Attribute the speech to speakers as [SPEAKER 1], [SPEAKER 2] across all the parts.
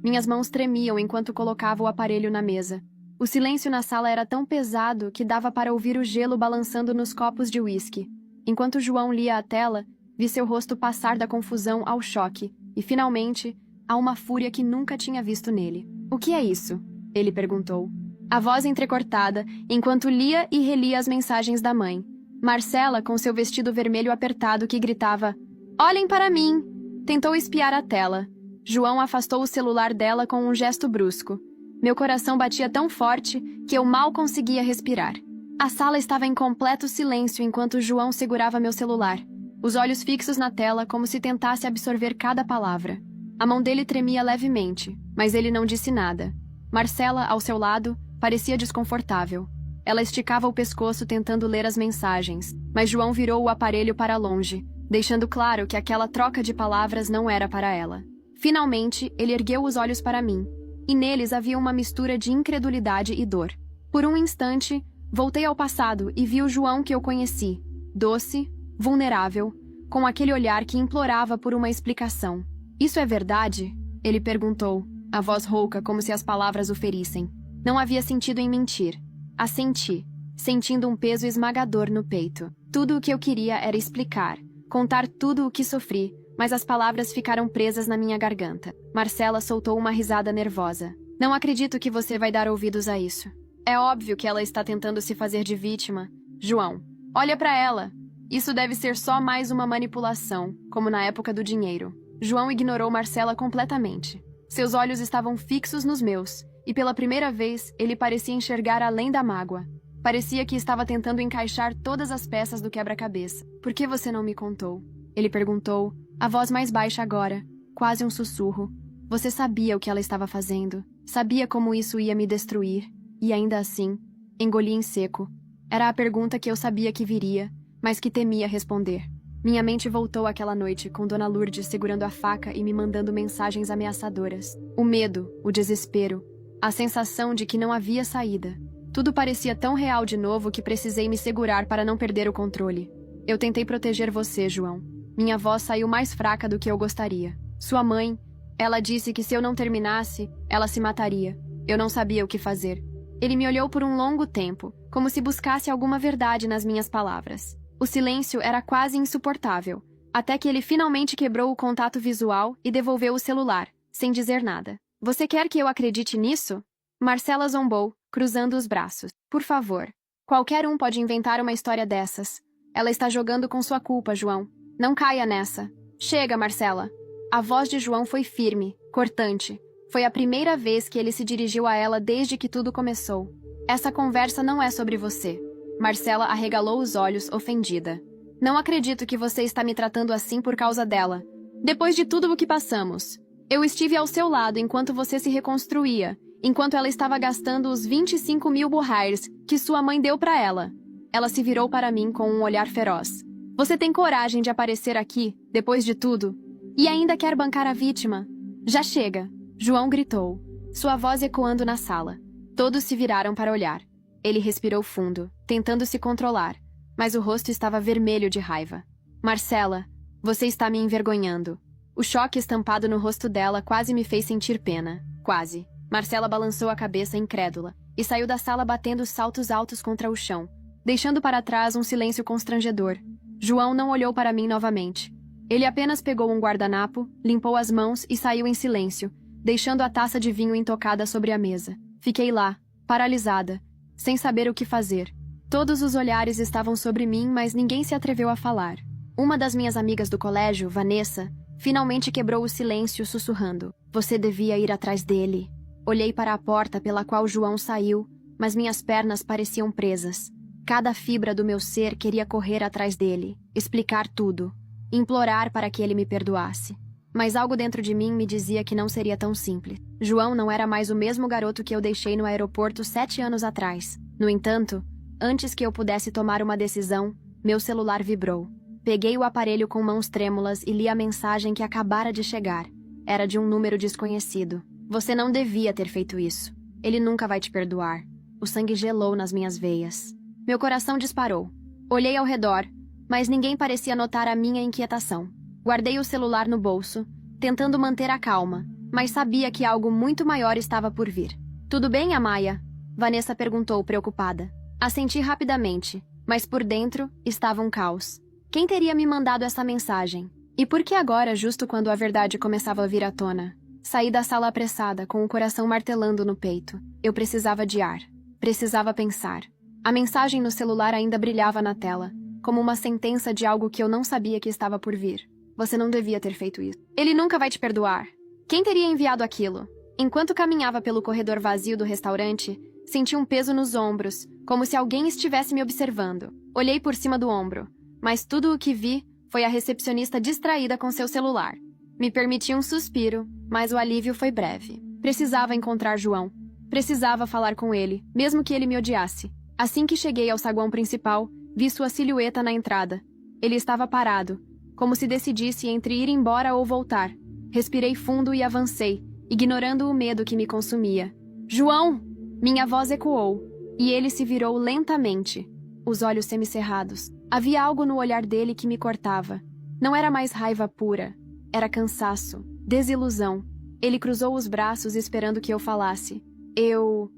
[SPEAKER 1] Minhas mãos tremiam enquanto colocava o aparelho na mesa. O silêncio na sala era tão pesado que dava para ouvir o gelo balançando nos copos de uísque. Enquanto João lia a tela, vi seu rosto passar da confusão ao choque e, finalmente, a uma fúria que nunca tinha visto nele. "O que é isso?" ele perguntou. A voz entrecortada, enquanto lia e relia as mensagens da mãe. Marcela, com seu vestido vermelho apertado, que gritava: "Olhem para mim!" Tentou espiar a tela. João afastou o celular dela com um gesto brusco. Meu coração batia tão forte que eu mal conseguia respirar. A sala estava em completo silêncio enquanto João segurava meu celular, os olhos fixos na tela como se tentasse absorver cada palavra. A mão dele tremia levemente, mas ele não disse nada. Marcela, ao seu lado, parecia desconfortável. Ela esticava o pescoço tentando ler as mensagens, mas João virou o aparelho para longe, deixando claro que aquela troca de palavras não era para ela. Finalmente, ele ergueu os olhos para mim, e neles havia uma mistura de incredulidade e dor. Por um instante, voltei ao passado e vi o João que eu conheci, doce, vulnerável, com aquele olhar que implorava por uma explicação. "Isso é verdade?" ele perguntou, a voz rouca como se as palavras o ferissem. Não havia sentido em mentir. Assenti, sentindo um peso esmagador no peito. Tudo o que eu queria era explicar, contar tudo o que sofri, mas as palavras ficaram presas na minha garganta. Marcela soltou uma risada nervosa. "Não acredito que você vai dar ouvidos a isso. É óbvio que ela está tentando se fazer de vítima. João, olha para ela. Isso deve ser só mais uma manipulação, como na época do dinheiro." João ignorou Marcela completamente. Seus olhos estavam fixos nos meus, e pela primeira vez ele parecia enxergar além da mágoa. Parecia que estava tentando encaixar todas as peças do quebra-cabeça. "Por que você não me contou?" ele perguntou, a voz mais baixa agora, quase um sussurro. "Você sabia o que ela estava fazendo, sabia como isso ia me destruir, e ainda assim, engoli em seco. Era a pergunta que eu sabia que viria, mas que temia responder." Minha mente voltou àquela noite, com Dona Lourdes segurando a faca e me mandando mensagens ameaçadoras. O medo, o desespero, a sensação de que não havia saída. Tudo parecia tão real de novo que precisei me segurar para não perder o controle. "Eu tentei proteger você, João." Minha voz saiu mais fraca do que eu gostaria. "Sua mãe, ela disse que se eu não terminasse, ela se mataria. Eu não sabia o que fazer." Ele me olhou por um longo tempo, como se buscasse alguma verdade nas minhas palavras. O silêncio era quase insuportável, até que ele finalmente quebrou o contato visual e devolveu o celular, sem dizer nada. "Você quer que eu acredite nisso?" Marcela zombou, cruzando os braços. "Por favor. Qualquer um pode inventar uma história dessas. Ela está jogando com sua culpa, João. Não caia nessa." "Chega, Marcela." A voz de João foi firme, cortante. Foi a primeira vez que ele se dirigiu a ela desde que tudo começou. "Essa conversa não é sobre você." Marcela arregalou os olhos, ofendida. "Não acredito que você está me tratando assim por causa dela. Depois de tudo o que passamos. Eu estive ao seu lado enquanto você se reconstruía, enquanto ela estava gastando os 25.000 burrais que sua mãe deu para ela." Ela se virou para mim com um olhar feroz. "Você tem coragem de aparecer aqui, depois de tudo? E ainda quer bancar a vítima? Já chega!" João gritou, sua voz ecoando na sala. Todos se viraram para olhar. Ele respirou fundo, tentando se controlar, mas o rosto estava vermelho de raiva. "Marcela, você está me envergonhando." O choque estampado no rosto dela quase me fez sentir pena. Quase. Marcela balançou a cabeça incrédula e saiu da sala batendo saltos altos contra o chão, deixando para trás um silêncio constrangedor. João não olhou para mim novamente. Ele apenas pegou um guardanapo, limpou as mãos e saiu em silêncio, deixando a taça de vinho intocada sobre a mesa. Fiquei lá, paralisada, sem saber o que fazer. Todos os olhares estavam sobre mim, mas ninguém se atreveu a falar. Uma das minhas amigas do colégio, Vanessa, finalmente quebrou o silêncio sussurrando: "Você devia ir atrás dele." Olhei para a porta pela qual João saiu, mas minhas pernas pareciam presas. Cada fibra do meu ser queria correr atrás dele, explicar tudo, implorar para que ele me perdoasse. Mas algo dentro de mim me dizia que não seria tão simples. João não era mais o mesmo garoto que eu deixei no aeroporto 7 anos atrás. No entanto, antes que eu pudesse tomar uma decisão, meu celular vibrou. Peguei o aparelho com mãos trêmulas e li a mensagem que acabara de chegar. Era de um número desconhecido. "Você não devia ter feito isso. Ele nunca vai te perdoar." O sangue gelou nas minhas veias. Meu coração disparou. Olhei ao redor, mas ninguém parecia notar a minha inquietação. Guardei o celular no bolso, tentando manter a calma, mas sabia que algo muito maior estava por vir. Tudo bem, Amaya? Vanessa perguntou, preocupada. Assenti rapidamente, mas por dentro estava um caos. Quem teria me mandado essa mensagem? E por que agora, justo quando a verdade começava a vir à tona? Saí da sala apressada, com o coração martelando no peito. Eu precisava de ar. Precisava pensar. A mensagem no celular ainda brilhava na tela, como uma sentença de algo que eu não sabia que estava por vir. Você não devia ter feito isso. Ele nunca vai te perdoar. Quem teria enviado aquilo? Enquanto caminhava pelo corredor vazio do restaurante, senti um peso nos ombros, como se alguém estivesse me observando. Olhei por cima do ombro, mas tudo o que vi foi a recepcionista distraída com seu celular. Me permiti um suspiro, mas o alívio foi breve. Precisava encontrar João. Precisava falar com ele, mesmo que ele me odiasse. Assim que cheguei ao saguão principal, vi sua silhueta na entrada. Ele estava parado, como se decidisse entre ir embora ou voltar. Respirei fundo e avancei, ignorando o medo que me consumia. João! Minha voz ecoou, e ele se virou lentamente, os olhos semicerrados. Havia algo no olhar dele que me cortava. Não era mais raiva pura, era cansaço, desilusão. Ele cruzou os braços esperando que eu falasse. Eu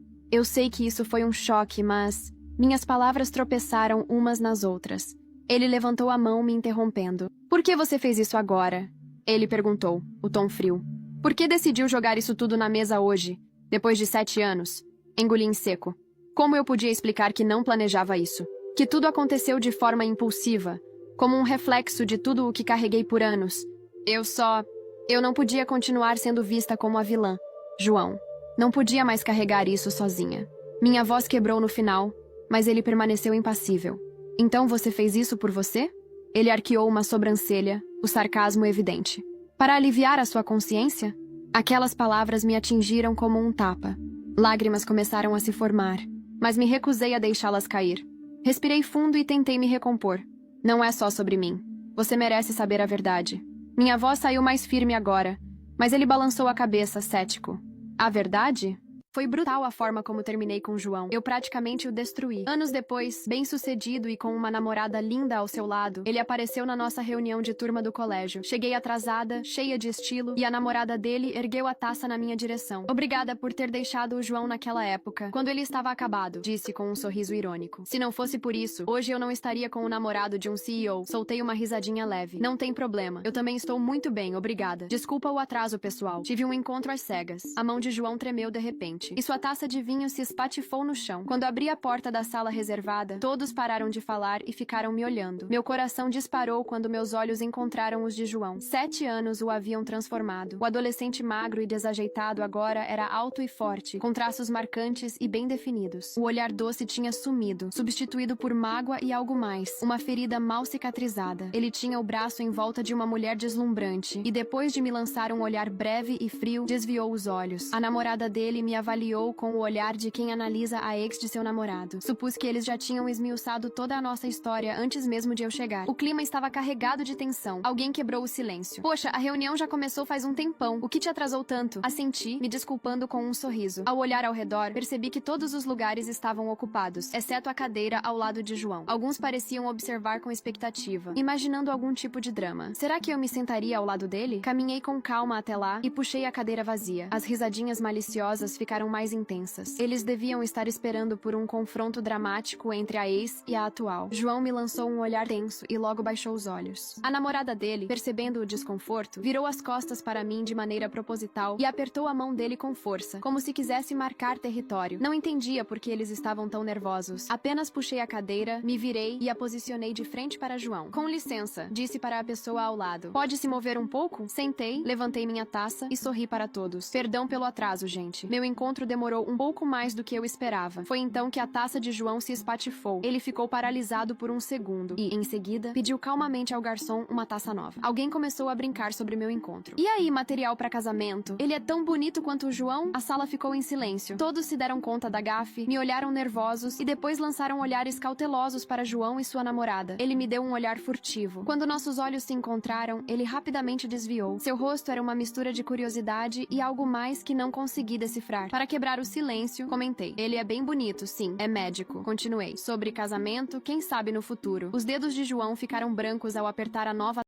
[SPEAKER 1] sei que isso foi um choque, mas minhas palavras tropeçaram umas nas outras. Ele levantou a mão, me interrompendo. Por que você fez isso agora? Ele perguntou, o tom frio. Por que decidiu jogar isso tudo na mesa hoje, depois de 7 anos? Engoli em seco. Como eu podia explicar que não planejava isso? Que tudo aconteceu de forma impulsiva, como um reflexo de tudo o que carreguei por anos. Eu não podia continuar sendo vista como a vilã. João. Não podia mais carregar isso sozinha. Minha voz quebrou no final, mas ele permaneceu impassível. Então você fez isso por você? Ele arqueou uma sobrancelha, o sarcasmo evidente. Para aliviar a sua consciência? Aquelas palavras me atingiram como um tapa. Lágrimas começaram a se formar, mas me recusei a deixá-las cair. Respirei fundo e tentei me recompor. Não é só sobre mim. Você merece saber a verdade. Minha voz saiu mais firme agora, mas ele balançou a cabeça, cético. A verdade? Foi brutal a forma como terminei com João. Eu praticamente o destruí. Anos depois, bem-sucedido e com uma namorada linda ao seu lado, ele apareceu na nossa reunião de turma do colégio. Cheguei atrasada, cheia de estilo, e a namorada dele ergueu a taça na minha direção. Obrigada por ter deixado o João naquela época, quando ele estava acabado, disse com um sorriso irônico. Se não fosse por isso, hoje eu não estaria com o namorado de um CEO. Soltei uma risadinha leve. Não tem problema. Eu também estou muito bem, obrigada. Desculpa o atraso, pessoal. Tive um encontro às cegas. A mão de João tremeu de repente. E sua taça de vinho se espatifou no chão. Quando abri a porta da sala reservada, todos pararam de falar e ficaram me olhando. Meu coração disparou quando meus olhos encontraram os de João. 7 anos o haviam transformado. O adolescente magro e desajeitado agora era alto e forte, com traços marcantes e bem definidos. O olhar doce tinha sumido, substituído por mágoa e algo mais. Uma ferida mal cicatrizada. Ele tinha o braço em volta de uma mulher deslumbrante, e depois de me lançar um olhar breve e frio, desviou os olhos. A namorada dele me avaliou com o olhar de quem analisa a ex de seu namorado. Supus que eles já tinham esmiuçado toda a nossa história antes mesmo de eu chegar. O clima estava carregado de tensão. Alguém quebrou o silêncio. Poxa, a reunião já começou faz um tempão. O que te atrasou tanto? Assenti, me desculpando com um sorriso. Ao olhar ao redor, percebi que todos os lugares estavam ocupados, exceto a cadeira ao lado de João. Alguns pareciam observar com expectativa, imaginando algum tipo de drama. Será que eu me sentaria ao lado dele? Caminhei com calma até lá e puxei a cadeira vazia. As risadinhas maliciosas ficaram mais intensas. Eles deviam estar esperando por um confronto dramático entre a ex e a atual. João me lançou um olhar tenso e logo baixou os olhos. A namorada dele, percebendo o desconforto, virou as costas para mim de maneira proposital e apertou a mão dele com força, como se quisesse marcar território. Não entendia por que eles estavam tão nervosos. Apenas puxei a cadeira, me virei e a posicionei de frente para João. Com licença, disse para a pessoa ao lado. Pode se mover um pouco? Sentei, levantei minha taça e sorri para todos. Perdão pelo atraso, gente. Meu encontro demorou um pouco mais do que eu esperava. Foi então que a taça de João se espatifou. Ele ficou paralisado por um segundo e, em seguida, pediu calmamente ao garçom uma taça nova. Alguém começou a brincar sobre meu encontro. E aí, material para casamento? Ele é tão bonito quanto o João? A sala ficou em silêncio. Todos se deram conta da gafe, me olharam nervosos e depois lançaram olhares cautelosos para João e sua namorada. Ele me deu um olhar furtivo. Quando nossos olhos se encontraram, ele rapidamente desviou. Seu rosto era uma mistura de curiosidade e algo mais que não consegui decifrar. Para quebrar o silêncio, comentei. Ele é bem bonito, sim. É médico. Continuei. Sobre casamento, quem sabe no futuro. Os dedos de João ficaram brancos ao apertar a nova